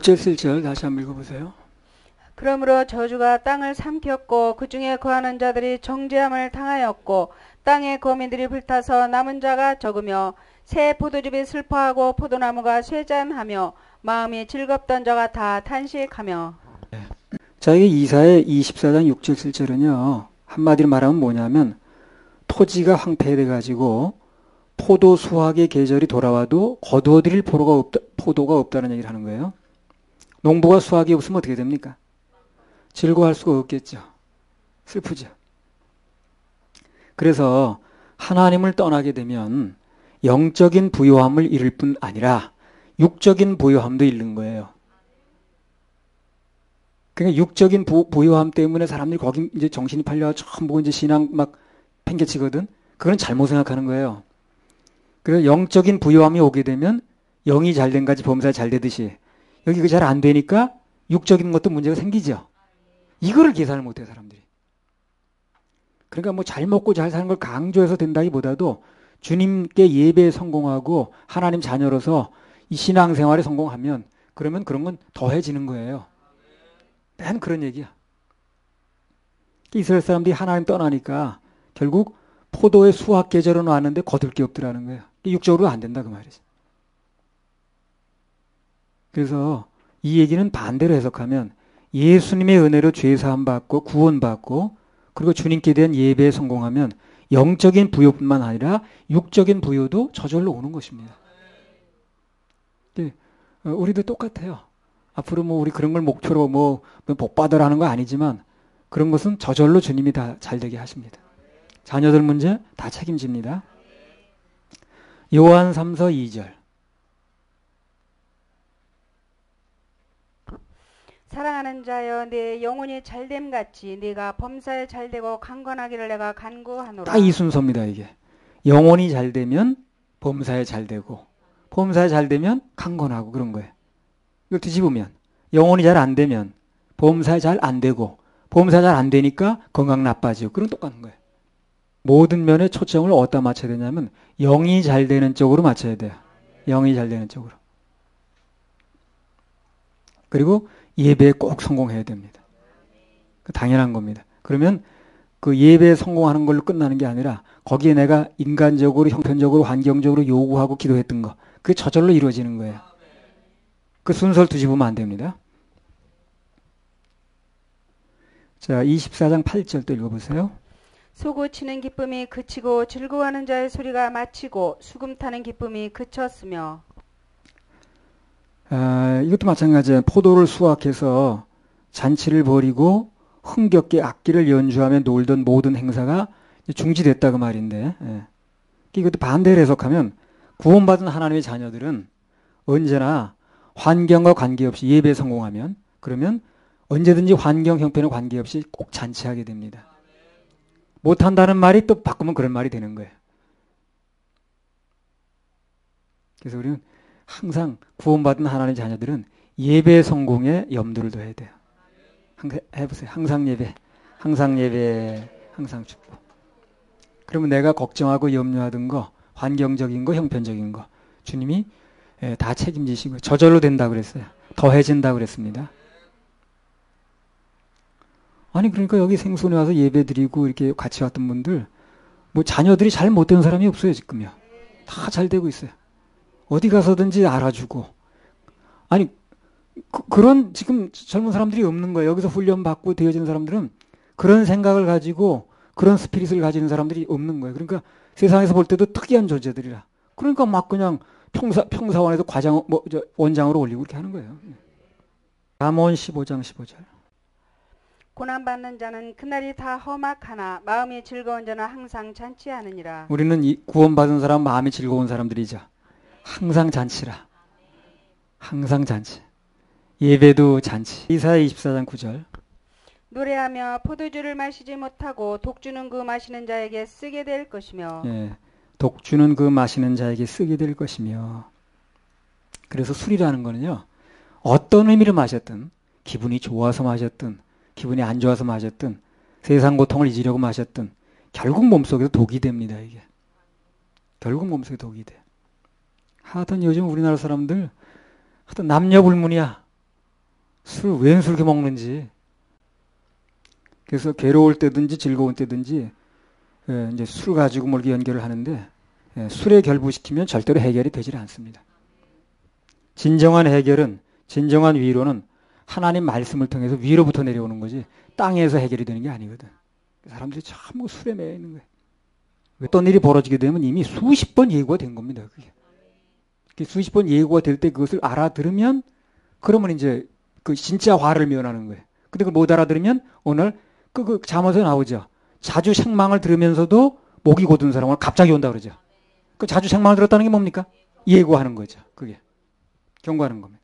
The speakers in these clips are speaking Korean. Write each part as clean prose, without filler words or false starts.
6절 7절 다시 한번 읽어보세요. 그러므로 저주가 땅을 삼켰고 그 중에 거하는 자들이 정죄함을 당하였고 땅의 거민들이 불타서 남은 자가 적으며 새 포도즙이 슬퍼하고 포도나무가 쇠잔하며 마음이 즐겁던 자가 다 탄식하며. 자, 이게 이사의 24장 6절 7절은요. 한마디로 말하면 뭐냐면 토지가 황폐돼 가지고 포도 수확의 계절이 돌아와도 거두어들일 포도가 없다는 얘기를 하는 거예요. 농부가 수확이 없으면 어떻게 됩니까? 즐거워할 수가 없겠죠. 슬프죠. 그래서 하나님을 떠나게 되면 영적인 부요함을 잃을 뿐 아니라 육적인 부요함도 잃는 거예요. 그러니까 육적인 부요함 때문에 사람들이 거기 이제 정신이 팔려 전부 이제 신앙 막 팽개치거든. 그건 잘못 생각하는 거예요. 그래서 영적인 부요함이 오게 되면 영이 잘된 가지 범사에 잘 되듯이 여기 그 잘 안 되니까 육적인 것도 문제가 생기죠. 이거를 계산을 못해요, 사람들이. 그러니까 뭐 잘 먹고 잘 사는 걸 강조해서 된다기보다도 주님께 예배에 성공하고 하나님 자녀로서 이 신앙생활에 성공하면 그러면 그런 건 더해지는 거예요. 난 그런 얘기야. 이스라엘 사람들이 하나님 떠나니까 결국 포도의 수확 계절은 왔는데 거둘 게 없더라는 거예요. 육적으로 안 된다 그 말이지. 그래서 이 얘기는 반대로 해석하면 예수님의 은혜로 죄사함 받고 구원받고 그리고 주님께 대한 예배에 성공하면 영적인 부요뿐만 아니라 육적인 부요도 저절로 오는 것입니다. 우리도 똑같아요. 앞으로 뭐 우리 그런 걸 목표로 뭐 복 받으라는 거 아니지만 그런 것은 저절로 주님이 다 잘되게 하십니다. 자녀들 문제 다 책임집니다. 요한 3서 2절. 사랑하는 자여 내 영혼이 잘됨 같이 네가 범사에 잘되고 강건하기를 내가 간구하노라. 딱 이 순서입니다. 이게 영혼이 잘되면 범사에 잘되고 범사에 잘되면 강건하고 그런 거예요. 이걸 뒤집으면 영혼이 잘 안되면 범사에 잘 안되고 범사에 잘 안되니까 건강 나빠지고 그런 똑같은 거예요. 모든 면에 초점을 어디다 맞춰야 되냐면 영이 잘 되는 쪽으로 맞춰야 돼요. 영이 잘 되는 쪽으로. 그리고 예배에 꼭 성공해야 됩니다. 당연한 겁니다. 그러면 그 예배에 성공하는 걸로 끝나는 게 아니라 거기에 내가 인간적으로 형편적으로 환경적으로 요구하고 기도했던 거 그게 저절로 이루어지는 거예요. 그 순서를 뒤집으면 안 됩니다. 자, 24장 8절 또 읽어보세요. 소고 치는 기쁨이 그치고 즐거워하는 자의 소리가 마치고 수금 타는 기쁨이 그쳤으며. 이것도 마찬가지예요. 포도를 수확해서 잔치를 벌이고 흥겹게 악기를 연주하며 놀던 모든 행사가 중지됐다 그 말인데 이것도 반대로 해석하면 구원받은 하나님의 자녀들은 언제나 환경과 관계없이 예배에 성공하면 그러면 언제든지 환경 형편에 관계없이 꼭 잔치하게 됩니다. 못한다는 말이 또 바꾸면 그런 말이 되는 거예요. 그래서 우리는 항상 구원받은 하나님의 자녀들은 예배 성공에 염두를 둬야 돼요. 해보세요. 항상 예배, 항상 예배, 항상 축복. 그러면 내가 걱정하고 염려하던 거, 환경적인 거, 형편적인 거 주님이 다 책임지시고 저절로 된다고 그랬어요. 더해진다고 그랬습니다. 아니 그러니까 여기 생손에 와서 예배 드리고 이렇게 같이 왔던 분들 뭐 자녀들이 잘 못된 사람이 없어요 지금요. 다 잘 되고 있어요. 어디 가서든지 알아주고 아니 그런 지금 젊은 사람들이 없는 거예요. 여기서 훈련받고 되어지는 사람들은 그런 생각을 가지고 그런 스피릿을 가지는 사람들이 없는 거예요. 그러니까 세상에서 볼 때도 특이한 존재들이라. 그러니까 막 그냥 평사원에서 원장으로 올리고 그렇게 하는 거예요. 잠언 15장 15절. 고난받는 자는 그날이 다 험악하나 마음이 즐거운 자는 항상 잔치하느니라. 우리는 구원받은 사람 마음이 즐거운 사람들이죠. 항상 잔치라. 항상 잔치. 예배도 잔치. 이사야 24장 9절. 노래하며 포도주를 마시지 못하고 독주는 그 마시는 자에게 쓰게 될 것이며. 예, 독주는 그 마시는 자에게 쓰게 될 것이며. 그래서 술이라는 거는요. 어떤 의미를 마셨든 기분이 좋아서 마셨든 기분이 안 좋아서 마셨든 세상 고통을 잊으려고 마셨든 결국 몸속에서 독이 됩니다. 이게. 결국 몸속에 독이 돼. 하여튼 요즘 우리나라 사람들 하여튼 남녀 불문이야. 술 웬 술 이렇게 먹는지. 그래서 괴로울 때든지 즐거운 때든지 이제 술 가지고 뭐 이렇게 연결을 하는데 술에 결부시키면 절대로 해결이 되질 않습니다. 진정한 해결은 진정한 위로는 하나님 말씀을 통해서 위로부터 내려오는 거지 땅에서 해결이 되는 게 아니거든. 사람들이 참 술에 매여 있는 거예요. 어떤 일이 벌어지게 되면 이미 수십 번 예고가 된 겁니다. 그게 수십 번 예고가 될 때 그것을 알아들으면 그러면 이제 그 진짜 화를 면하는 거예요. 근데 그걸 못 알아들으면 오늘 그 잠에서 나오죠. 자주 책망을 들으면서도 목이 고든 사람은 갑자기 온다 그러죠. 그 자주 책망을 들었다는 게 뭡니까? 예고하는 거죠. 그게 경고하는 겁니다.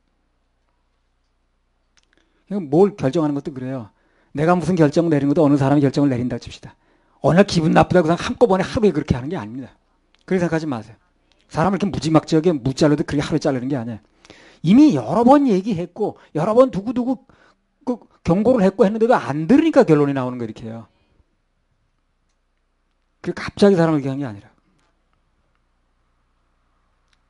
뭘 결정하는 것도 그래요. 내가 무슨 결정을 내린 것도 어느 사람이 결정을 내린다 칩시다. 어느 날 기분 나쁘다고 그냥 한꺼번에 하루에 그렇게 하는 게 아닙니다. 그렇게 생각하지 마세요. 사람을 이렇게 무지막지하게 무잘라도 그렇게 하루에 자르는 게 아니에요. 이미 여러 번 얘기했고 여러 번 두고두고 그 경고를 했고 했는데도 안 들으니까 결론이 나오는 거 이렇게 해요. 그 갑자기 사람을 얘기한 게 아니라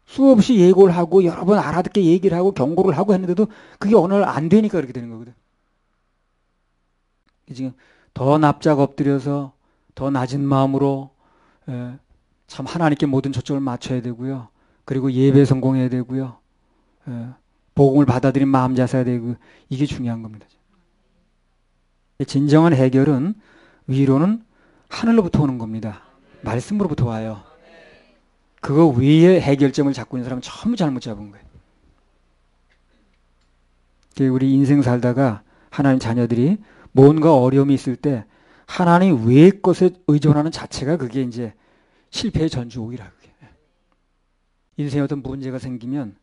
수없이 예고를 하고 여러 번 알아듣게 얘기를 하고 경고를 하고 했는데도 그게 어느 날 안 되니까 그렇게 되는 거거든. 지금 더 납작 엎드려서 더 낮은 마음으로 참 하나님께 모든 초점을 맞춰야 되고요. 그리고 예배 성공해야 되고요. 복음을 받아들인 마음 자세가 되고 이게 중요한 겁니다. 진정한 해결은 위로는 하늘로부터 오는 겁니다. 말씀으로부터 와요. 그거 위에 해결점을 잡고 있는 사람은 전부 잘못 잡은 거예요. 우리 인생 살다가 하나님 자녀들이 뭔가 어려움이 있을 때 하나님 외의 것에 의존하는 자체가 그게 이제 실패의 전주옥이라 그게. 인생에 어떤 문제가 생기면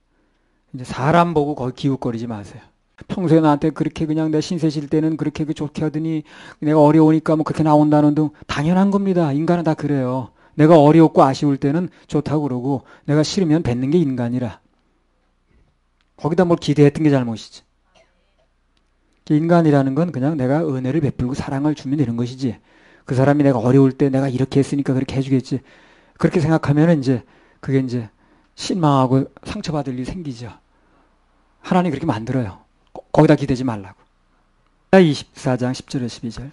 이제 사람 보고 거기 기웃거리지 마세요. 평소에 나한테 그렇게 그냥 내 신세 질 때는 그렇게 좋게 하더니 내가 어려우니까 뭐 그렇게 나온다는 등 당연한 겁니다. 인간은 다 그래요. 내가 어렵고 아쉬울 때는 좋다고 그러고 내가 싫으면 뱉는 게 인간이라. 거기다 뭘 기대했던 게 잘못이지. 인간이라는 건 그냥 내가 은혜를 베풀고 사랑을 주면 되는 것이지. 그 사람이 내가 어려울 때 내가 이렇게 했으니까 그렇게 해주겠지. 그렇게 생각하면 이제 그게 이제 실망하고 상처받을 일이 생기죠. 하나님 그렇게 만들어요. 거기다 기대지 말라고. 24장 10절에 12절.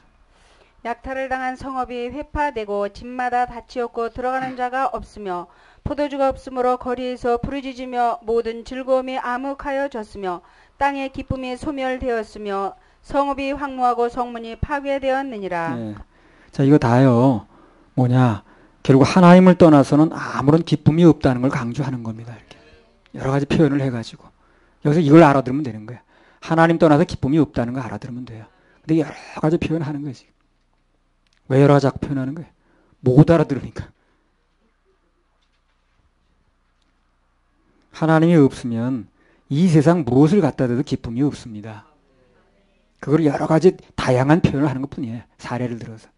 약탈을 당한 성읍이 회파되고 집마다 닫히었고 들어가는 자가 없으며 포도주가 없으므로 거리에서 부르짖으며 모든 즐거움이 암흑하여졌으며 땅의 기쁨이 소멸되었으며 성읍이 황무하고 성문이 파괴되었느니라. 네. 자, 이거 다요. 뭐냐? 결국 하나님을 떠나서는 아무런 기쁨이 없다는 걸 강조하는 겁니다. 이렇게 여러 가지 표현을 해가지고 여기서 이걸 알아들으면 되는 거예요. 하나님 떠나서 기쁨이 없다는 걸 알아들으면 돼요. 근데 여러 가지 표현하는 거예요. 지금. 왜 여러 가지 표현하는 거예요? 못 알아들으니까. 하나님이 없으면 이 세상 무엇을 갖다 대도 기쁨이 없습니다. 그걸 여러 가지 다양한 표현을 하는 것뿐이에요. 사례를 들어서.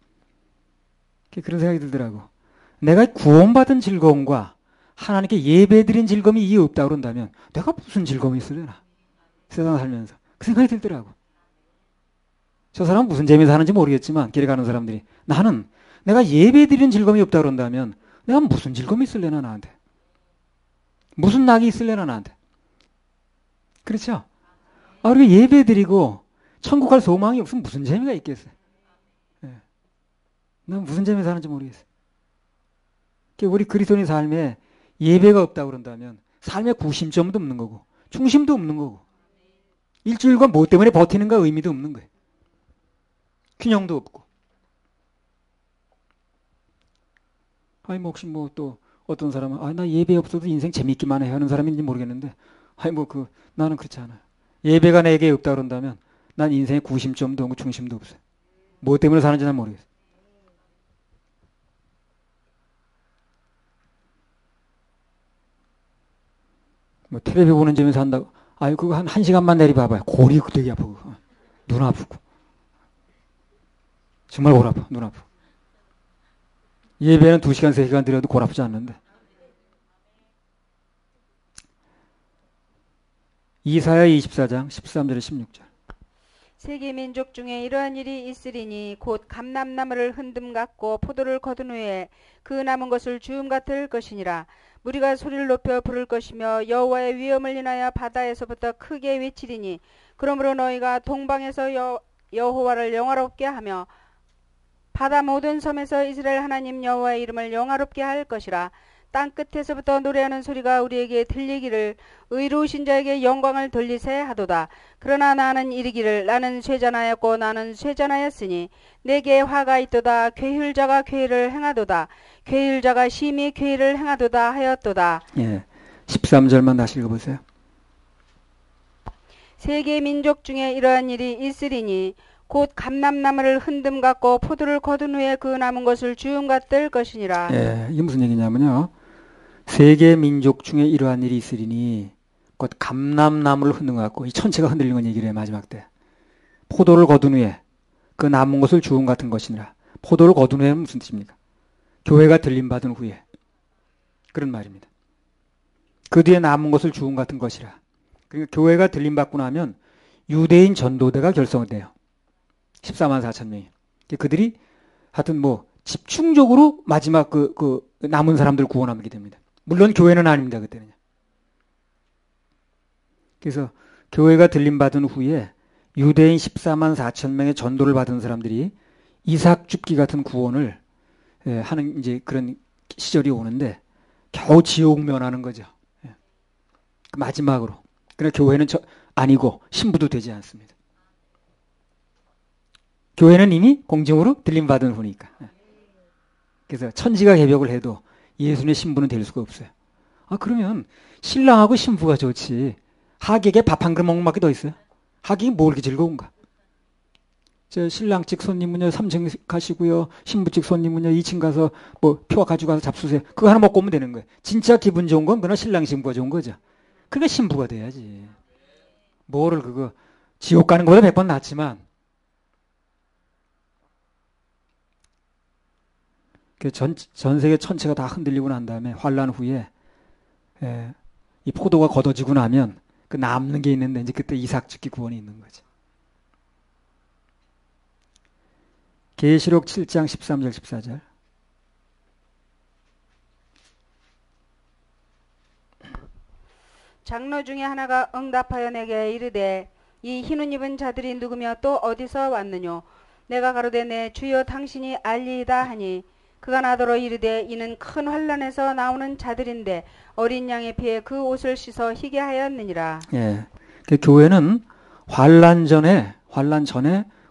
그런 생각이 들더라고. 내가 구원받은 즐거움과 하나님께 예배드린 즐거움이 이해 없다고 그런다면 내가 무슨 즐거움이 있으려나? 세상 살면서. 그 생각이 들더라고. 저 사람은 무슨 재미 사는지 모르겠지만 길에 가는 사람들이 나는 내가 예배드리는 즐거움이 없다고 그런다면 내가 무슨 즐거움이 있을래나 나한테. 무슨 낙이 있을래나 나한테. 그렇죠? 우리가 예배드리고 천국 갈 소망이 없으면 무슨 재미가 있겠어요. 난 무슨 재미 사는지 모르겠어요. 우리 그리스도인 삶에 예배가 없다고 그런다면 삶에 구심점도 없는 거고 중심도 없는 거고 일주일간 뭐 때문에 버티는가 의미도 없는 거예요. 균형도 없고. 아니 뭐 혹시 뭐 또 어떤 사람은 나 예배 없어도 인생 재밌기만 해 하는 사람인지 모르겠는데 아니 뭐 나는 그렇지 않아요. 예배가 내게 없다 그런다면 난 인생에 구심점도 없고 중심도 없어요. 뭐 때문에 사는지 난 모르겠어요. 뭐 텔레비 보는 점에서 한다고 아유 그거 한 시간만 내리봐봐요. 골이 되게 아프고 눈 아프고 정말 골 아파 눈 아프고 예배는 2시간 3시간 드려도 골 아프지 않는데 이사야 24장 13절에 16절 세계 민족 중에 이러한 일이 있으리니 곧 감람나무를 흔듦 같고 포도를 거둔 후에 그 남은 것을 주음 같을 것이니라. 우리가 소리를 높여 부를 것이며 여호와의 위엄을 인하여 바다에서부터 크게 외치리니 그러므로 너희가 동방에서 여호와를 영화롭게 하며 바다 모든 섬에서 이스라엘 하나님 여호와의 이름을 영화롭게 할 것이라. 땅 끝에서부터 노래하는 소리가 우리에게 들리기를 의로우신 자에게 영광을 돌리세 하도다. 그러나 나는 이르기를 나는 쇠잔하였고 나는 쇠잔하였으니 내게 화가 있도다. 괴휼자가 괴를 행하도다. 괴휼자가 심히 괴를 행하도다 하였도다. 예, 13절만 다시 읽어보세요. 세계 민족 중에 이러한 일이 있으리니 곧 감람나무를 흔듦 같고 포도를 거둔 후에 그 남은 것을 주움 같을 것이니라. 예, 이게 무슨 얘기냐면요. 세계 민족 중에 이러한 일이 있으리니 곧 감람나무를 흔든 것 같고 이 천체가 흔들리는 건 얘기를 해요. 마지막 때. 포도를 거둔 후에 그 남은 것을 주움 같은 것이니라. 포도를 거둔 후에는 무슨 뜻입니까? 교회가 들림받은 후에. 그런 말입니다. 그 뒤에 남은 것을 주움 같은 것이라. 그러니까 교회가 들림받고 나면 유대인 전도대가 결성돼요. 14만 4천 명이. 그들이 하여튼 뭐 집중적으로 마지막 그 남은 사람들을 구원하게 됩니다. 물론 교회는 아닙니다. 그때는. 그래서 교회가 들림받은 후에 유대인 14만 4천 명의 전도를 받은 사람들이 이삭 줍기 같은 구원을 하는 이제 그런 시절이 오는데 겨우 지옥 면하는 거죠. 마지막으로. 그러나 교회는 아니고 신부도 되지 않습니다. 교회는 이미 공중으로 들림받은 후니까. 그래서 천지가 개벽을 해도 예수님의 신부는 될 수가 없어요. 아, 그러면 신랑하고 신부가 좋지. 하객에 밥 한 그릇 먹는 밖에 더 있어요? 하객이 뭐 이렇게 즐거운가? 저 신랑 측 손님은요 3층 가시고요. 신부 측 손님은요 2층 가서 뭐 표 가지고 가서 잡수세요. 그거 하나 먹고 오면 되는 거예요. 진짜 기분 좋은 건 그나 신랑 신부가 좋은 거죠. 그러니까 신부가 돼야지. 뭐를 그거 지옥 가는 것보다 100번 낫지만 전 세계 천체가 다 흔들리고 난 다음에 환란 후에 이 포도가 걷어지고 나면 그 남는 게 있는데 이제 그때 이삭 죽기 구원이 있는 거죠. 계시록 7장 13절 14절. 장로 중에 하나가 응답하여 내게 이르되 이 흰옷 입은 자들이 누구며 또 어디서 왔느뇨? 내가 가로되 내 주여 당신이 알리이다 하니 그가 나더러 이르되 이는 큰 환란에서 나오는 자들인데 어린 양의 피에 그 옷을 씻어 희게 하였느니라. 예, 그 교회는 환란 전에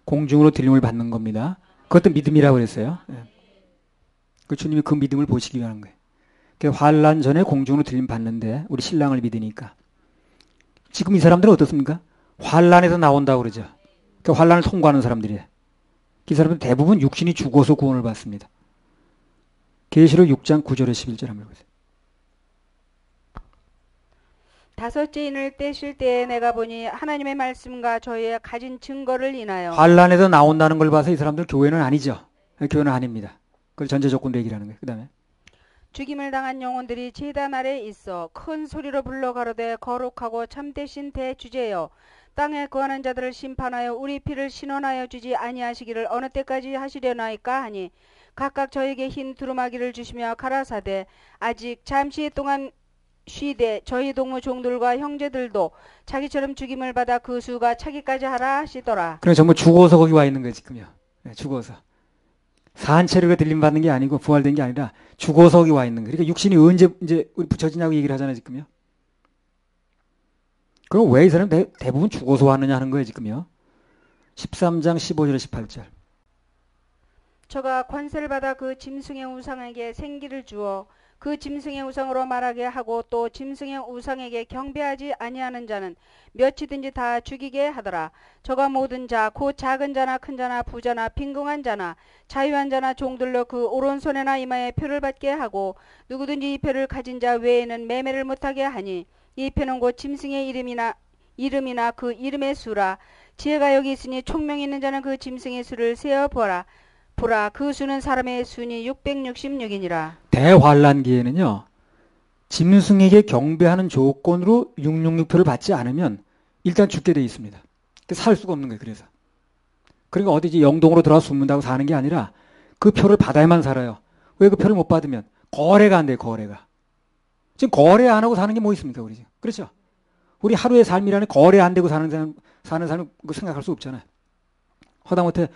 공중으로 들림을 받는 겁니다. 그것도 믿음이라고 그랬어요. 예. 그 주님이 그 믿음을 보시기 위한 거예요. 그 환란 전에 공중으로 들림 받는데 우리 신랑을 믿으니까. 지금 이 사람들은 어떻습니까? 환란에서 나온다고 그러죠. 그 환란을 통과하는 사람들이에요. 이 사람들은 대부분 육신이 죽어서 구원을 받습니다. 계시록 6장 9절에 11절 한번 보세요. 다섯째 인을 떼실 때에 내가 보니 하나님의 말씀과 저희의 가진 증거를 인하여 환란에서 나온다는 걸 봐서 이 사람들 교회는 아니죠. 교회는 아닙니다. 그걸 전제 조건도 얘기를 하는 거예요. 그 다음에 죽임을 당한 영혼들이 제단 아래 있어 큰 소리로 불러 가로되 거룩하고 참되신 대주제여 땅에 거하는 자들을 심판하여 우리 피를 신원하여 주지 아니하시기를 어느 때까지 하시려나이까 하니 각각 저에게 흰 두루마기를 주시며 가라사대 아직 잠시 동안 쉬되 저희 동무 종들과 형제들도 자기처럼 죽임을 받아 그 수가 차기까지 하라 하시더라. 그럼 전부 죽어서 거기 와 있는 거예요 지금요. 네, 죽어서 산채류가 들림 받는 게 아니고 부활된 게 아니라 죽어서 거기 와 있는 거예요. 그러니까 육신이 언제 이제 우리 붙여지냐고 얘기를 하잖아요 지금요. 그럼 왜 이 사람 대부분 죽어서 왔느냐 하는 거예요 지금요. 13장 15절 18절. 저가 권세를 받아 그 짐승의 우상에게 생기를 주어 그 짐승의 우상으로 말하게 하고 또 짐승의 우상에게 경배하지 아니하는 자는 몇이든지 다 죽이게 하더라. 저가 모든 자 곧 작은 자나 큰 자나 부자나 빈궁한 자나 자유한 자나 종들로 그 오른손에나 이마에 표를 받게 하고 누구든지 이 표를 가진 자 외에는 매매를 못하게 하니 이 표는 곧 짐승의 이름이나 그 이름의 수라. 지혜가 여기 있으니 총명이 있는 자는 그 짐승의 수를 세어 보라. 그 수는 사람의 수니 666이니라. 대환란기에는요. 짐승에게 경배하는 조건으로 666표를 받지 않으면 일단 죽게 돼 있습니다. 살 수가 없는 거예요. 그러니까 어디지 영동으로 들어가서 숨는다고 사는 게 아니라 그 표를 받아야만 살아요. 왜 그 표를 못 받으면 거래가 안 돼요. 거래가. 지금 거래 안 하고 사는 게 뭐 있습니까, 우리 지금? 그렇죠? 우리 하루의 삶이라는 거래 안 되고 사는 사람 생각할 수 없잖아요. 하다못해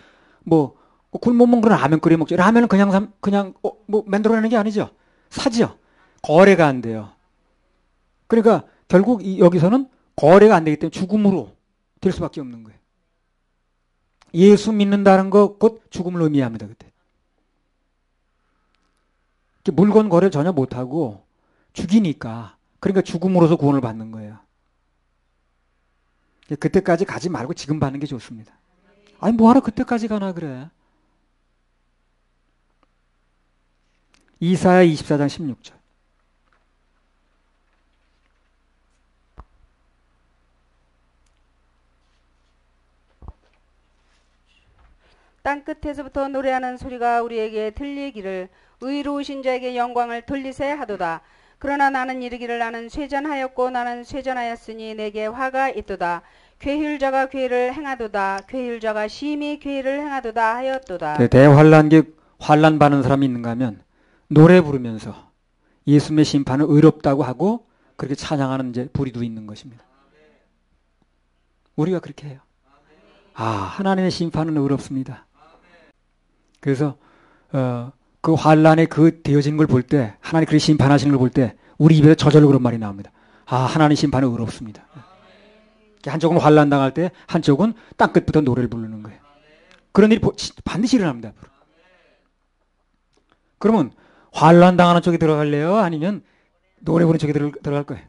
뭐 굶어 먹는 라면 끓여 먹죠. 라면은 그냥 뭐 만들어내는 게 아니죠. 사죠. 거래가 안 돼요. 그러니까 결국 여기서는 거래가 안 되기 때문에 죽음으로 될 수밖에 없는 거예요. 예수 믿는다는 거 곧 죽음을 의미합니다. 그때. 물건 거래 전혀 못하고 죽이니까 그러니까 죽음으로서 구원을 받는 거예요. 그때까지 가지 말고 지금 받는 게 좋습니다. 아니 뭐하러 그때까지 가나 그래. 이사야 24장 16절. 땅끝에서부터 노래하는 소리가 우리에게 들리기를 의로우신 자에게 영광을 돌리세 하도다. 그러나 나는 이르기를 나는 쇠잔하였고 나는 쇠잔하였으니 내게 화가 있도다. 괴휼자가 괴를 행하도다. 괴휼자가 심히 괴를 행하도다 하였도다. 대환란기 환란 받는 사람이 있는가 하면 노래 부르면서 예수님의 심판은 의롭다고 하고 그렇게 찬양하는 이제 부리도 있는 것입니다. 우리가 그렇게 해요. 아, 하나님의 심판은 의롭습니다. 그래서 그 환란에 그 되어진 걸 볼 때 하나님 그렇게 심판하시는 걸 볼 때 우리 입에서 저절로 그런 말이 나옵니다. 아, 하나님 심판은 의롭습니다. 한쪽은 환란 당할 때 한쪽은 땅끝부터 노래를 부르는 거예요. 그런 일이 반드시 일어납니다. 앞으로. 그러면 환란 당하는 쪽에 들어갈래요? 아니면 노래 부르는 쪽에 들어갈 거예요?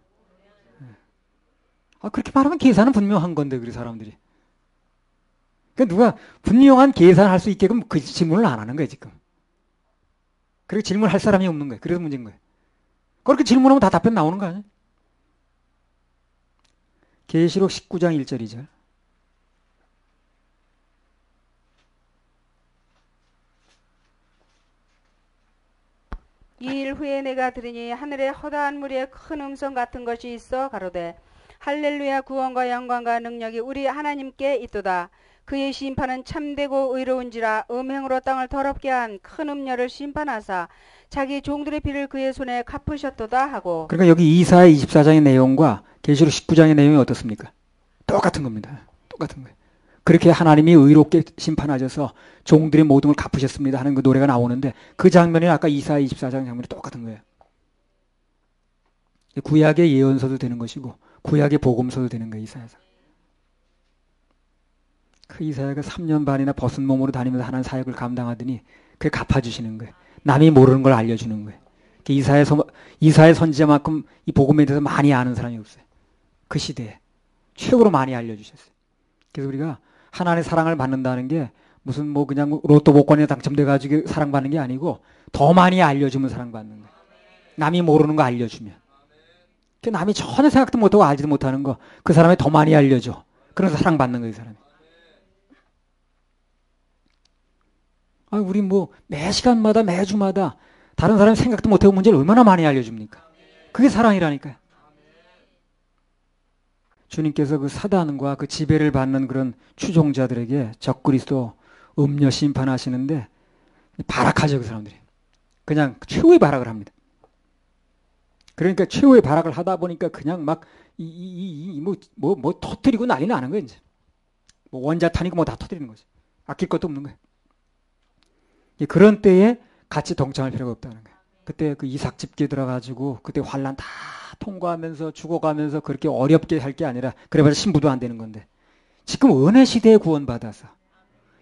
아, 그렇게 말하면 계산은 분명한 건데 우리 사람들이. 그러니까 누가 분명한 계산할 수 있게끔 그 질문을 안 하는 거예요 지금. 그리고 질문할 사람이 없는 거예요. 그래서 문제인 거예요. 그렇게 질문하면 다 답변 나오는 거 아니에요? 계시록 19장 1절 2절. 이 일 후에 내가 들으니 하늘에 허다한 무리의 큰 음성 같은 것이 있어 가로되 할렐루야 구원과 영광과 능력이 우리 하나님께 있도다. 그의 심판은 참되고 의로운지라 음행으로 땅을 더럽게 한 큰 음녀를 심판하사 자기 종들의 피를 그의 손에 갚으셨도다 하고. 그러니까 여기 이사야 24장의 내용과 계시록 19장의 내용이 어떻습니까? 똑같은 겁니다. 똑같은 거예요. 그렇게 하나님이 의롭게 심판하셔서 종들의 모든 걸 갚으셨습니다 하는 그 노래가 나오는데 그 장면이 아까 이사야 24장 장면이 똑같은 거예요. 구약의 예언서도 되는 것이고 구약의 복음서도 되는 거예요. 이사야서. 그 이사야가 3년 반이나 벗은 몸으로 다니면서 하나님 사역을 감당하더니 그게 갚아주시는 거예요. 남이 모르는 걸 알려주는 거예요. 이사야 선지자만큼 이 복음에 대해서 많이 아는 사람이 없어요. 그 시대에 최고로 많이 알려주셨어요. 그래서 우리가 하나님의 사랑을 받는다는 게 무슨 뭐 그냥 로또 복권에 당첨돼가지고 사랑받는 게 아니고 더 많이 알려주면 사랑받는 거예요. 남이 모르는 거 알려주면. 남이 전혀 생각도 못하고 알지도 못하는 거 그 사람이 더 많이 알려줘. 그래서 사랑받는 거예요, 이 사람이. 아, 우리 뭐 매 시간마다 매주마다 다른 사람이 생각도 못하고 문제를 얼마나 많이 알려줍니까? 그게 사랑이라니까요. 주님께서 그 사단과 그 지배를 받는 그런 추종자들에게 적그리스도 음녀 심판하시는데 발악하죠, 그 사람들이. 그냥 최후의 발악을 합니다. 그러니까 최후의 발악을 하다 보니까 그냥 막 뭐 터뜨리고 난리 나는 거예요, 이제. 뭐 원자탄이고 뭐 다 터뜨리는 거죠. 아낄 것도 없는 거예요. 그런 때에 같이 동참할 필요가 없다는 거예요. 그때 그 이삭 집기에 들어가지고 그때 환란 다 통과하면서 죽어가면서 그렇게 어렵게 할 게 아니라 그래봐야 신부도 안 되는 건데 지금 은혜 시대에 구원받아서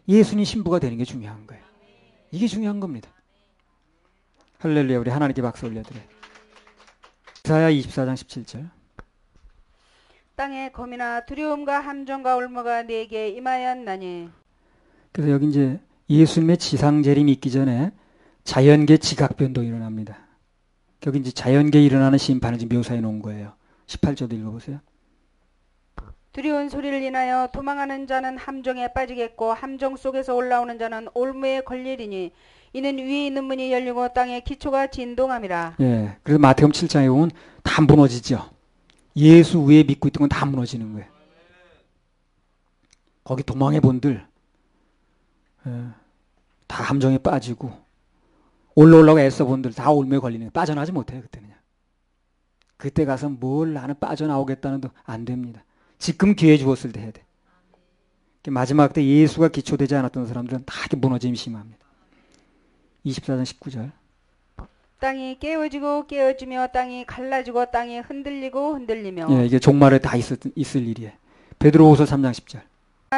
예수님 신부가 되는 게 중요한 거예요. 이게 중요한 겁니다. 할렐루야. 우리 하나님께 박수 올려드려요. 이사야 24장 17절. 땅에 검이나 두려움과 함정과 올무가 내게 임하였나니. 그래서 여기 이제 예수님의 지상 재림이 있기 전에 자연계 지각변동이 일어납니다. 여기 이제 자연계에 일어나는 심판을 지금 묘사해 놓은 거예요. 18절도 읽어보세요. 두려운 소리를 인하여 도망하는 자는 함정에 빠지겠고 함정 속에서 올라오는 자는 올무에 걸리리니 이는 위에 있는 문이 열리고 땅의 기초가 진동함이라. 예, 그래서 마태복음 7장에 보면 다 무너지죠. 예수 위에 믿고 있던 건 다 무너지는 거예요. 거기 도망해 본들 다 함정에 빠지고 올라오려고 애써 본들 다 올무에 걸리는 거예요. 빠져나지 못해요. 그때는. 그때 가서 뭘 나는 빠져나오겠다는 도 안 됩니다. 지금 기회 주었을 때 해야 돼. 마지막 때 예수가 기초되지 않았던 사람들은 다 무너짐이 심합니다. 24장 19절. 땅이 깨어지고 깨어지며 땅이 갈라지고 땅이 흔들리고 흔들리며. 예, 이게 종말에 다 있을 일이에요. 베드로후서 3장 10절.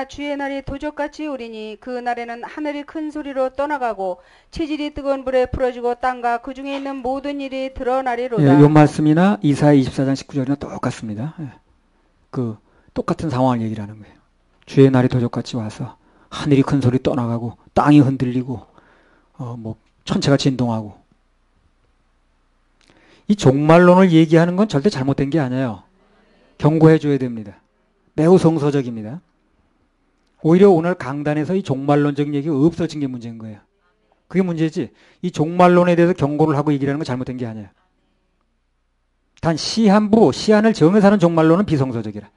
주의 날이 도적같이 오리니 그 날에는 하늘이 큰 소리로 떠나가고 체질이 뜨거운 불에 풀어지고 땅과 그 중에 있는 모든 일이 드러나리로다. 예, 이 말씀이나 이사야 24장 19절이나 똑같습니다. 예. 그 똑같은 상황을 얘기를 하는 거예요. 주의 날이 도적같이 와서 하늘이 큰 소리 떠나가고 땅이 흔들리고 천체가 진동하고. 이 종말론을 얘기하는 건 절대 잘못된 게 아니에요. 경고해 줘야 됩니다. 매우 성서적입니다. 오히려 오늘 강단에서 이 종말론적인 얘기가 없어진 게 문제인 거예요. 그게 문제지. 이 종말론에 대해서 경고를 하고 얘기를 하는 건 잘못된 게 아니에요. 단 시한부, 시한을 정해서 하는 종말론은 비성서적이라.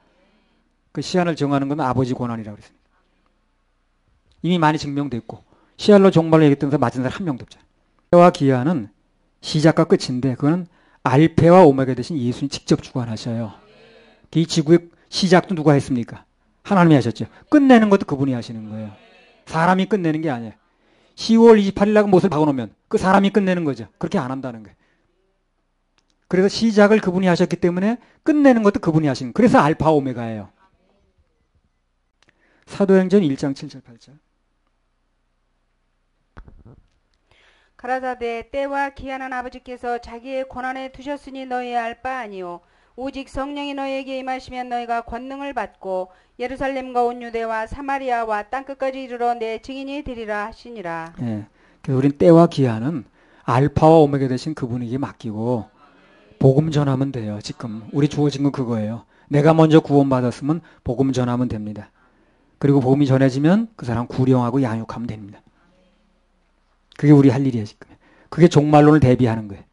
그 시한을 정하는 건 아버지 권한이라고 그랬습니다. 이미 많이 증명됐고 시한로 종말론 얘기했던 사람 맞은 사람 한 명도 없잖아요. 때와 기한은 시작과 끝인데 그거는 알페와 오메가 대신 예수님 직접 주관하셔요. 이 지구의 시작도 누가 했습니까? 하나님이 하셨죠. 끝내는 것도 그분이 하시는 거예요. 사람이 끝내는 게 아니에요. 10월 28일 날 못을 박아놓으면 그 사람이 끝내는 거죠. 그렇게 안 한다는 거예요. 그래서 시작을 그분이 하셨기 때문에 끝내는 것도 그분이 하시는 거예요. 그래서 알파 오메가예요. 사도행전 1장 7절 8절. 가라사대 때와 기한은 아버지께서 자기의 권한에 두셨으니 너희의 알 바 아니요 오직 성령이 너희에게 임하시면 너희가 권능을 받고 예루살렘과 온 유대와 사마리아와 땅끝까지 이르러 내 증인이 되리라 하시니라. 예. 그래서 우린 때와 기한은 알파와 오메가 되신 그분에게 맡기고 복음 전하면 돼요. 지금 우리 주어진 건 그거예요. 내가 먼저 구원받았으면 복음 전하면 됩니다. 그리고 복음이 전해지면 그 사람 구령하고 양육하면 됩니다. 그게 우리 할 일이에요. 지금. 그게 종말론을 대비하는 거예요.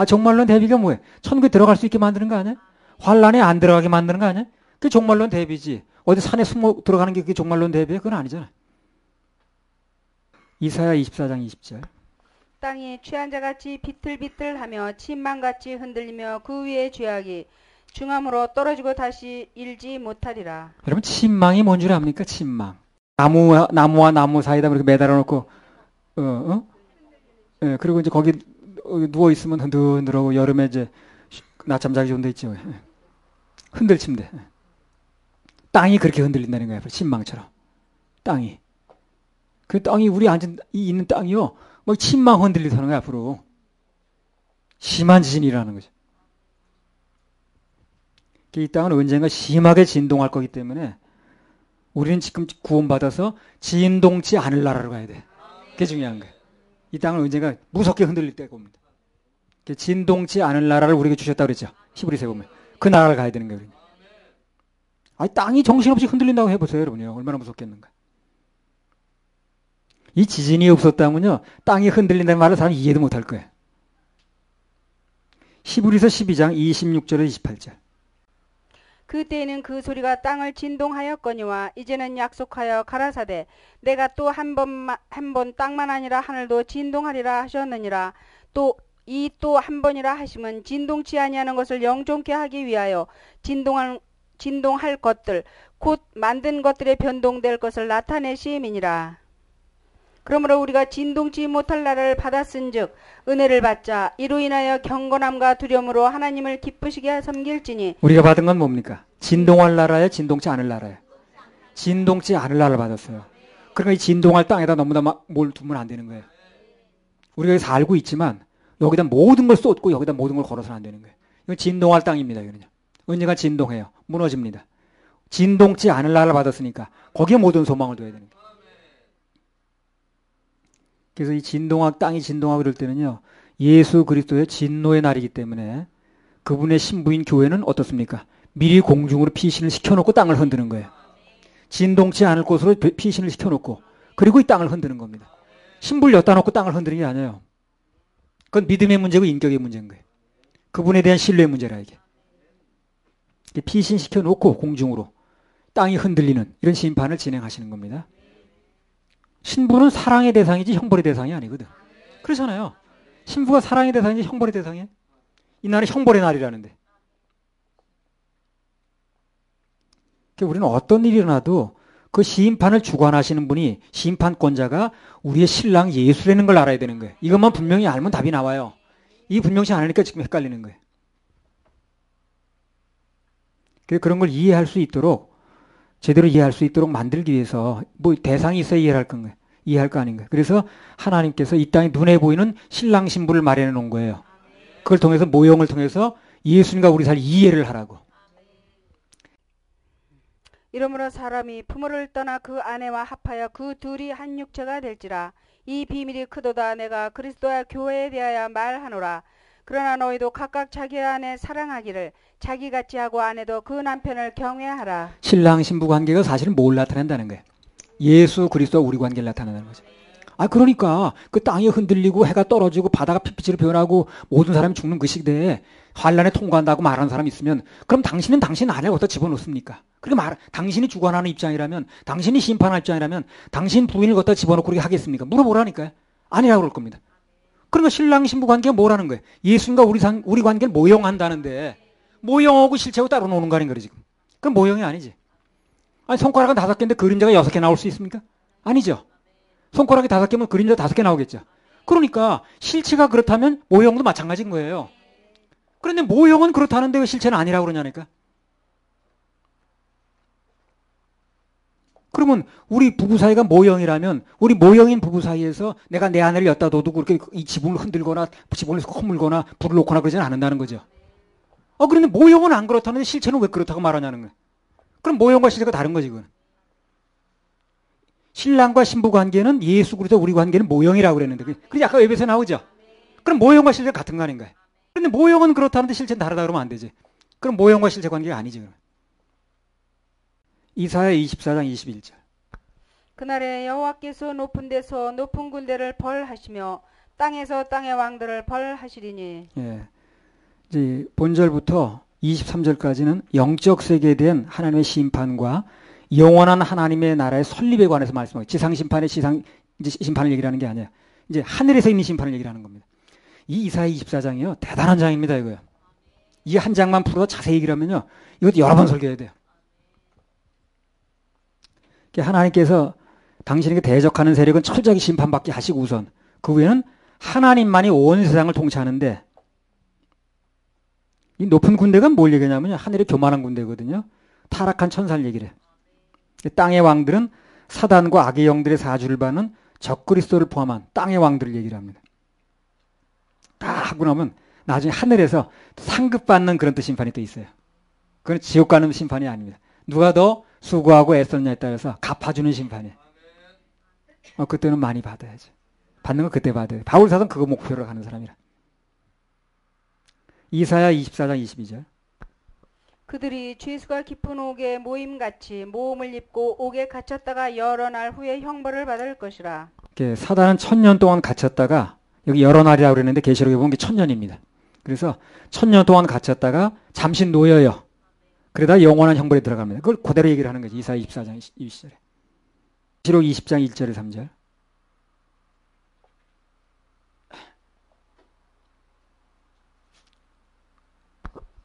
종말론 대비가 뭐예요? 천국에 들어갈 수 있게 만드는 거 아니야? 환란에 안 들어가게 만드는 거 아니야? 그게 종말론 대비지. 어디 산에 숨어 들어가는 게 그게 종말론 대비야? 그건 아니잖아. 이사야 24장 20절. 땅이 취한 자같이 비틀비틀하며 침망같이 흔들리며 그 위에 죄악이 중함으로 떨어지고 다시 일지 못하리라. 여러분 침망이 뭔 줄 압니까? 침망. 나무와 나무 사이에다 이렇게 매달아 놓고 예, 그리고 이제 거기 누워 있으면 흔들흔들하고 여름에 이제 낮잠 자기 좋은 데 있죠. 흔들 침대. 땅이 그렇게 흔들린다는 거예요. 침망처럼. 땅이. 그 땅이 우리 있는 땅이요. 뭐 침망 흔들리다는 거야 앞으로. 심한 지진이라는 거죠. 이 땅은 언젠가 심하게 진동할 거기 때문에 우리는 지금 구원받아서 진동치 않을 나라로 가야 돼. 그게 중요한 거예요. 이 땅은 언젠가 무섭게 흔들릴 때가 옵니다. 진동치 않을 나라를 우리에게 주셨다고 그랬죠. 히브리서에 보면. 그 나라를 가야 되는 거예요. 땅이 정신없이 흔들린다고 해보세요. 여러분요. 얼마나 무섭겠는가. 이 지진이 없었다면요. 땅이 흔들린다는 말을 사람이 이해도 못할 거예요. 히브리서 12장 26절에 28절. 그때에는 그 소리가 땅을 진동하였거니와 이제는 약속하여 가라사대 내가 또 한 번 땅만 아니라 하늘도 진동하리라 하셨느니라. 또 한 번이라 하심은 진동치 아니하는 것을 영존케 하기 위하여 진동할 것들 곧 만든 것들의 변동될 것을 나타내심이니라. 그러므로 우리가 진동치 못할 나라를 받았은즉 은혜를 받자 이로 인하여 경건함과 두려움으로 하나님을 기쁘시게 섬길지니. 우리가 받은 건 뭡니까? 진동할 나라야 진동치 않을 나라야. 진동치 않을 나라를 받았어요. 그러니까 이 진동할 땅에다 너무나 뭘 두면 안 되는 거예요. 우리가 여기서 알고 있지만 여기다 모든 걸 쏟고 여기다 모든 걸 걸어서는 안 되는 거예요. 이건 진동할 땅입니다. 이거는요. 언젠가 진동해요. 무너집니다. 진동치 않을 나라를 받았으니까 거기에 모든 소망을 둬야 되는 거예요. 그래서 이 땅이 진동하고 이럴 때는요. 예수 그리스도의 진노의 날이기 때문에 그분의 신부인 교회는 어떻습니까? 미리 공중으로 피신을 시켜놓고 땅을 흔드는 거예요. 진동치 않을 곳으로 피신을 시켜놓고 그리고 이 땅을 흔드는 겁니다. 신부를 엿다 놓고 땅을 흔드는 게 아니에요. 그건 믿음의 문제고 인격의 문제인 거예요. 그분에 대한 신뢰의 문제라 이게. 피신 시켜놓고 공중으로 땅이 흔들리는 이런 심판을 진행하시는 겁니다. 신부는 사랑의 대상이지 형벌의 대상이 아니거든. 그렇잖아요. 신부가 사랑의 대상이지 형벌의 대상이에요. 이 날은 형벌의 날이라는데. 우리는 어떤 일이 일어나도 그 심판을 주관하시는 분이, 심판권자가 우리의 신랑 예수라는 걸 알아야 되는 거예요. 이것만 분명히 알면 답이 나와요. 이 분명치 않으니까 지금 헷갈리는 거예요. 그런 걸 이해할 수 있도록, 제대로 이해할 수 있도록 만들기 위해서 뭐 대상이 있어야 이해할 건 거예요. 이해할 거 아닌가요? 그래서 하나님께서 이 땅에 눈에 보이는 신랑 신부를 마련해 놓은 거예요. 그걸 통해서, 모형을 통해서 예수님과 우리 사이 이해를 하라고. 이러므로 사람이 부모를 떠나 그 아내와 합하여 그 둘이 한 육체가 될지라. 이 비밀이 크도다. 내가 그리스도와 교회에 대하여 말하노라. 그러나 너희도 각각 자기 아내 사랑하기를 자기같이 하고 아내도 그 남편을 경외하라. 신랑 신부 관계가 사실은 뭘 나타낸다는 거예요? 예수 그리스도와 우리 관계를 나타낸다는 거죠. 그러니까 그 땅이 흔들리고 해가 떨어지고 바다가 핏빛으로 변하고 모든 사람이 죽는 그 시대에 환란에 통과한다고 말하는 사람이 있으면, 그럼 당신은 당신 아내를 어디다 집어넣습니까? 그렇게 당신이 주관하는 입장이라면, 당신이 심판할 입장이라면 당신 부인을 어디다 집어넣고 그렇게 하겠습니까? 물어보라니까요. 아니라고 그럴 겁니다. 그러니까 신랑 신부 관계가 뭐라는 거예요? 예수님과 우리 관계를 모형한다는데, 모형하고 실체하고 따로 노는 거 아닌 거예요 지금. 그건 모형이 아니지. 손가락은 5개인데 그림자가 6개 나올 수 있습니까? 아니죠. 손가락이 5개면 그림자 5개 나오겠죠. 그러니까 실체가 그렇다면 모형도 마찬가지인 거예요. 그런데 모형은 그렇다는데 왜 실체는 아니라고 그러냐니까. 그러면 우리 부부 사이가 모형이라면, 우리 모형인 부부 사이에서 내가 내 아내를 엿다 둬도 그렇게 이 지붕을 흔들거나 지붕을 허물거나 불을 놓거나 그러지는 않는다는 거죠. 그런데 모형은 안 그렇다는데 실체는 왜 그렇다고 말하냐는 거예요. 그럼 모형과 실체가 다른 거지 그건. 신랑과 신부 관계는 예수 그리스도 우리 관계는 모형이라고 그랬는데, 그게 아까 웹에서 나오죠. 그럼 모형과 실체가 같은 거 아닌가요? 그런데 모형은 그렇다는데 실체는 다르다 그러면 안 되지. 그럼 모형과 실체 관계가 아니지. 그럼. 이사야 24장 21절. 그날에 여호와께서 높은 데서 높은 군대를 벌하시며 땅에서 땅의 왕들을 벌하시리니. 예. 이제 본절부터 23절까지는 영적 세계에 대한 하나님의 심판과 영원한 하나님의 나라의 설립에 관해서 말씀하고, 지상 심판의 심판을 얘기를 하는 게 아니에요. 이제 하늘에서 있는 심판을 얘기를 하는 겁니다. 이 이사야 24장이요. 대단한 장입니다, 이거요. 이 한 장만 풀어서 자세히 얘기를 하면요. 이것도 여러 번 설교해야 돼요. 하나님께서 당신에게 대적하는 세력은 철저하게 심판받게 하시고, 우선 그 후에는 하나님만이 온 세상을 통치하는데, 이 높은 군대가 뭘 얘기하냐면요. 하늘의 교만한 군대거든요. 타락한 천사를 얘기를 해요. 땅의 왕들은 사단과 악의 영들의 사주를 받는 적그리스도를 포함한 땅의 왕들을 얘기를 합니다. 다 하고 나면 나중에 하늘에서 상급받는 그런 또 심판이 또 있어요. 그건 지옥 가는 심판이 아닙니다. 누가 더 수고하고 애썼냐에 따라서 갚아주는 심판이에요. 그때는 많이 받아야죠. 받는 거 그때 받아요. 바울 사도는 그거 목표로 가는 사람이라. 이사야 24장 22절. 그들이 죄수가 깊은 옥에 모임같이 모험을 입고 옥에 갇혔다가 여러 날 후에 형벌을 받을 것이라. 사단은 1000년 동안 갇혔다가, 여기 여러 날이라고 그랬는데 계시록에 보면 게 1000년입니다. 그래서 1000년 동안 갇혔다가 잠시 놓여요. 그러다 영원한 형벌에 들어갑니다. 그걸 그대로 얘기를 하는 거지. 이사야 24장 20절에. 계시록 20장 1절에 3절.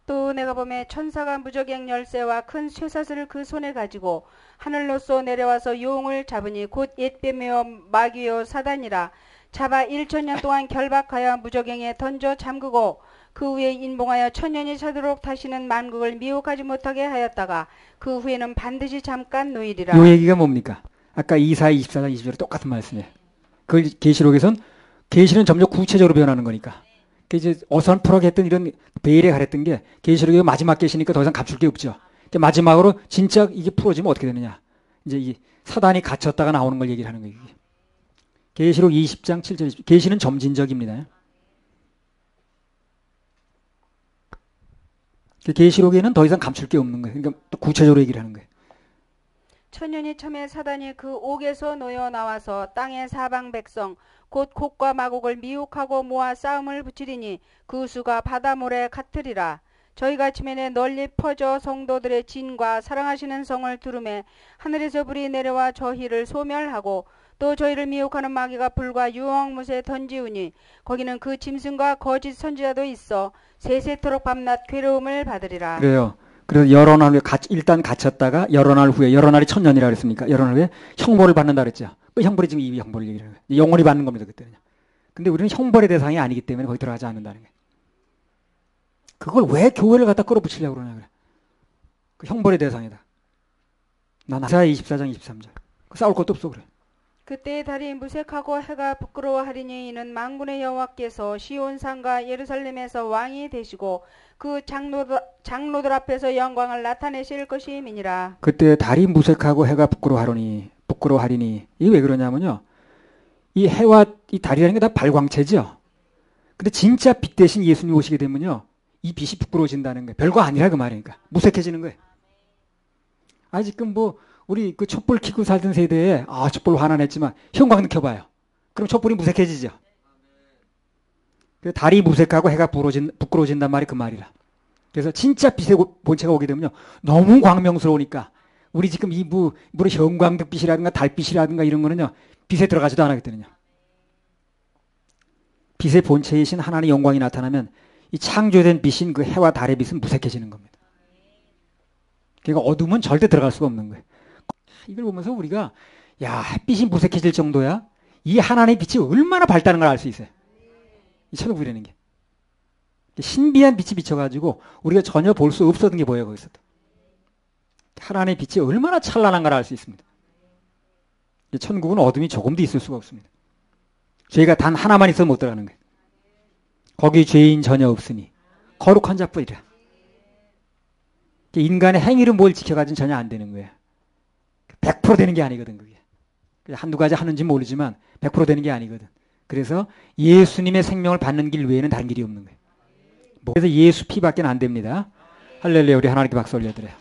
또 내가 보매 천사가 무저갱 열쇠와 큰 쇠사슬을 그 손에 가지고 하늘로서 내려와서 용을 잡으니 곧 옛뱀이요 마귀요 사단이라. 잡아 1000년 동안 결박하여 무저갱에 던져 잠그고 그 후에 인봉하여 1000년이 차도록 다시는 만국을 미혹하지 못하게 하였다가 그 후에는 반드시 잠깐 놓이리라. 이 얘기가 뭡니까? 아까 이사야 24장 20절에 똑같은 말씀이에요. 그걸 계시록에선, 계시는 점점 구체적으로 변하는 거니까. 이제 어선프라고 했던 이런 베일에 가랬던 게 계시록의 마지막 계시니까 더 이상 감출 게 없죠. 마지막으로 진짜 이게 풀어지면 어떻게 되느냐. 이제 이 사단이 갇혔다가 나오는 걸 얘기를 하는 거예요. 계시록 20장 7절. 계시는 점진적입니다. 계시록에는 더 이상 감출 게 없는 거예요. 그러니까 또 구체적으로 얘기를 하는 거예요. 1000년이 참에 사단이 그 옥에서 놓여 나와서 땅의 사방 백성 곧 곡과 마곡을 미혹하고 모아 싸움을 붙이리니 그 수가 바다물에 같으리라. 저희가 지면에 널리 퍼져 성도들의 진과 사랑하시는 성을 두름에 하늘에서 불이 내려와 저희를 소멸하고 또 저희를 미혹하는 마귀가 불과 유황못에 던지우니 거기는 그 짐승과 거짓 선지자도 있어 세세토록 밤낮 괴로움을 받으리라. 그래요. 그래서 여러 날 후에 일단 갇혔다가 여러 날 후에, 여러 날이 천년이라 그랬습니까? 여러 날 후에 형벌을 받는다 그랬죠. 그 형벌이 지금 이 형벌을 얘기하는 거예요. 영원히 받는 겁니다, 그때는요. 근데 우리는 형벌의 대상이 아니기 때문에 거기 들어가지 않는다는 거예요. 그걸 왜 교회를 갖다 끌어붙이려고 그러냐 그래. 그 형벌의 대상이다. 난 이사야 24장 23절. 싸울 것도 없어 그래. 그때 달이 무색하고 해가 부끄러워하리니 이는 만군의 여호와께서 시온산과 예루살렘에서 왕이 되시고 그 장로들 앞에서 영광을 나타내실 것임이니라. 그때 달이 무색하고 해가 부끄러워하리니 이게 왜 그러냐면요. 이 해와 이 달이라는 게 다 발광체죠. 근데 진짜 빛 대신 예수님이 오시게 되면요. 이 빛이 부끄러워진다는 거예요. 별거 아니라 그 말이니까. 무색해지는 거예요. 지금 뭐 우리 그 촛불 켜고 살던 세대에 촛불로 화난했지만 형광등 켜봐요. 그럼 촛불이 무색해지죠. 달이 무색하고 해가 부끄러워진단 말이 그 말이라. 그래서 진짜 빛의 본체가 오게 되면요. 너무 광명스러우니까 우리 지금 이 물의 형광등빛이라든가 달빛이라든가 이런 거는요. 빛에 들어가지도 않았거든요. 빛의 본체이신 하나님의 영광이 나타나면 이 창조된 빛인 그 해와 달의 빛은 무색해지는 겁니다. 그러니까 어둠은 절대 들어갈 수가 없는 거예요. 이걸 보면서 우리가 햇빛이 무색해질 정도야 이 하나님의 빛이 얼마나 밝다는 걸 알 수 있어요. 이 천국이라는 게. 신비한 빛이 비쳐가지고 우리가 전혀 볼 수 없었던 게 보여요. 거기서도. 하나님의 빛이 얼마나 찬란한 걸 알 수 있습니다. 천국은 어둠이 조금도 있을 수가 없습니다. 죄가 단 하나만 있어도 못 들어가는 거예요. 거기 죄인 전혀 없으니 거룩한 자뿐이라. 인간의 행위를 뭘 지켜가지는 전혀 안 되는 거예요. 100% 되는 게 아니거든 그게. 한두 가지 하는지 모르지만 100% 되는 게 아니거든. 그래서 예수님의 생명을 받는 길 외에는 다른 길이 없는 거예요. 그래서 예수 피밖에 안 됩니다. 할렐루야. 우리 하나님께 박수 올려드려요.